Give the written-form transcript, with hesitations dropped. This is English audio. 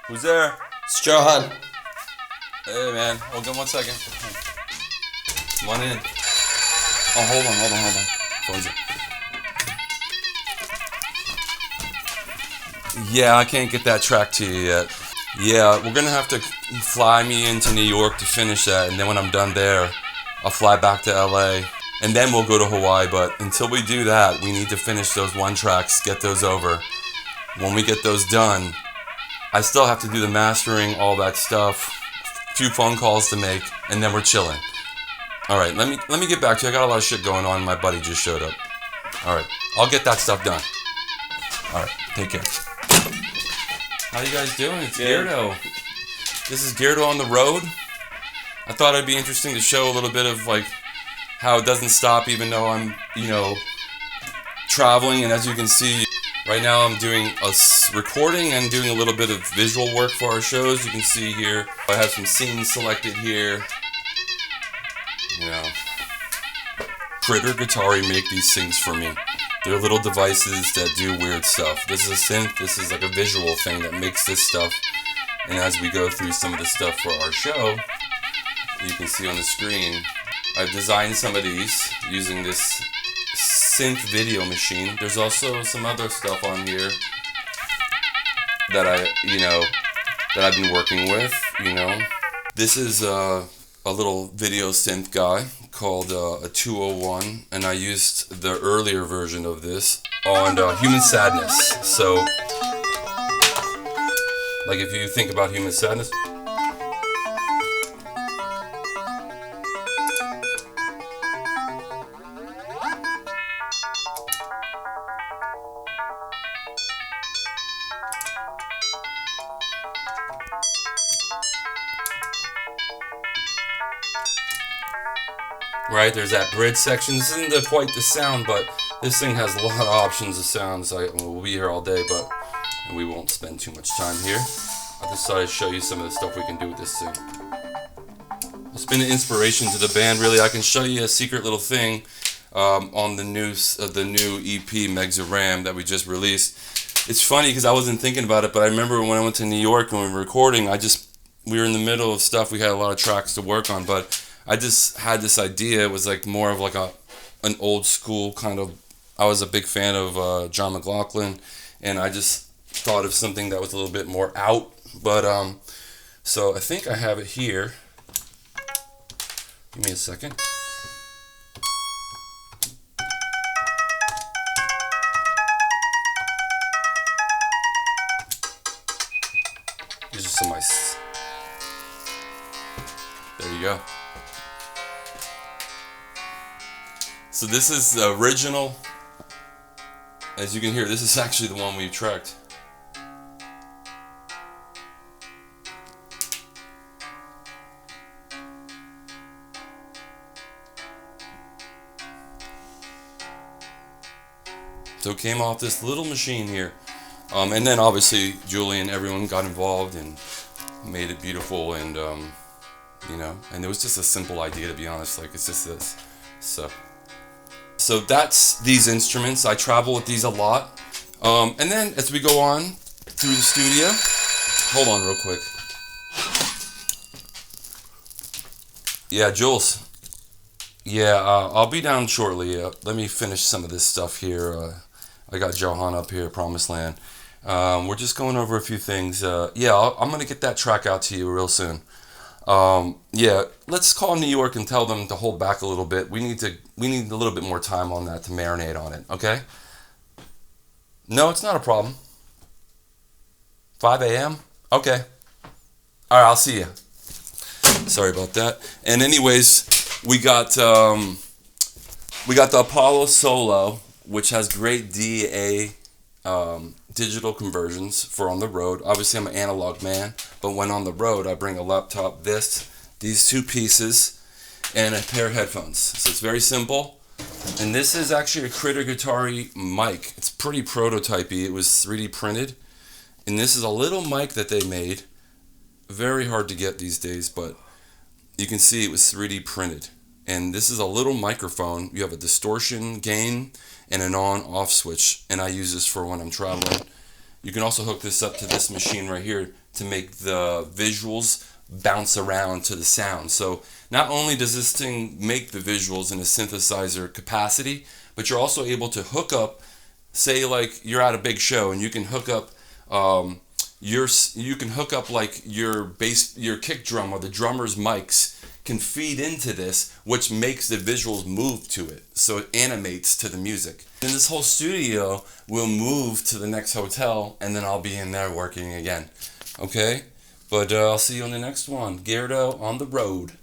Who's there? It's Johan. Hey, man. Hold on 1 second. Come on in. Oh, hold on. Phone's up. Yeah, I can't get that track to you yet. Yeah, we're gonna have to fly me into New York to finish that, and then when I'm done there, I'll fly back to LA, and then we'll go to Hawaii. But until we do that, we need to finish those 1 tracks, get those over. When we get those done, I still have to do the mastering, all that stuff, a few phone calls to make, and then we're chilling. All right, let me get back to you. I got a lot of shit going on. My buddy just showed up. All right, I'll get that stuff done. All right, take care. How you guys doing? It's GEARDO. This is GEARDO on the road. I thought it'd be interesting to show a little bit of like how it doesn't stop even though I'm, traveling. And as you can see, right now I'm doing a recording and doing a little bit of visual work for our shows. You can see here, I have some scenes selected here. Critter Guitari make these things for me. They're little devices that do weird stuff. This is a synth, this is like a visual thing that makes this stuff. And as we go through some of the stuff for our show, you can see on the screen, I've designed some of these using this synth video machine. There's also some other stuff on here that I've been working with, This is a little video synth guy called a 201, and I used the earlier version of this on Human Sadness. So, like if you think about Human Sadness, right, there's that bridge section. This isn't quite the sound, but this thing has a lot of options of sounds. We'll be here all day, but we won't spend too much time here. I decided to show you some of the stuff we can do with this thing. It's been an inspiration to the band, really. I can show you a secret little thing on the new EP, Megs of Ram, that we just released. It's funny because I wasn't thinking about it, but I remember when I went to New York when we were recording, we were in the middle of stuff. We had a lot of tracks to work on, but I just had this idea. It was like more of like an old school kind of. I was a big fan of John McLaclin, and I just thought of something that was a little bit more out. But so I think I have it here. Give me a second. These are some mice. There you go. So this is the original. As you can hear, this is actually the one we tracked. So it came off this little machine here. And then obviously Julie and everyone got involved and made it beautiful, and and it was just a simple idea, to be honest. Like, it's just this. So that's these instruments. I travel with these a lot. And then as we go on through the studio, hold on real quick. Yeah, Jules. Yeah, I'll be down shortly. Let me finish some of this stuff here. I got Johan up here, Promised Land. We're just going over a few things. Yeah, I'm going to get that track out to you real soon. Yeah, let's call New York and tell them to hold back a little bit. We need a little bit more time on that to marinate on it, okay? No, it's not a problem. 5 a.m.? Okay. All right, I'll see you. Sorry about that. And anyways, we got the Apollo Solo, which has great DA digital conversions for on the road. Obviously, I'm an analog man, but when on the road, I bring a laptop, these two pieces, and a pair of headphones. So it's very simple. And this is actually a Critter Guitari mic. It's pretty prototypey. It was 3D printed. And this is a little mic that they made. Very hard to get these days, but you can see it was 3D printed. And this is a little microphone. You have a distortion gain and an on-off switch, and I use this for when I'm traveling. you can also hook this up to this machine right here to make the visuals bounce around to the sound. So not only does this thing make the visuals in a synthesizer capacity, but you're also able to hook up, say like you're at a big show and you can hook up like your bass, your kick drum, or the drummer's mics can feed into this, which makes the visuals move to it, so it animates to the music. And this whole studio will move to the next hotel, and then I'll be in there working again. Okay, but I'll see you on the next one. GEARDO on the road.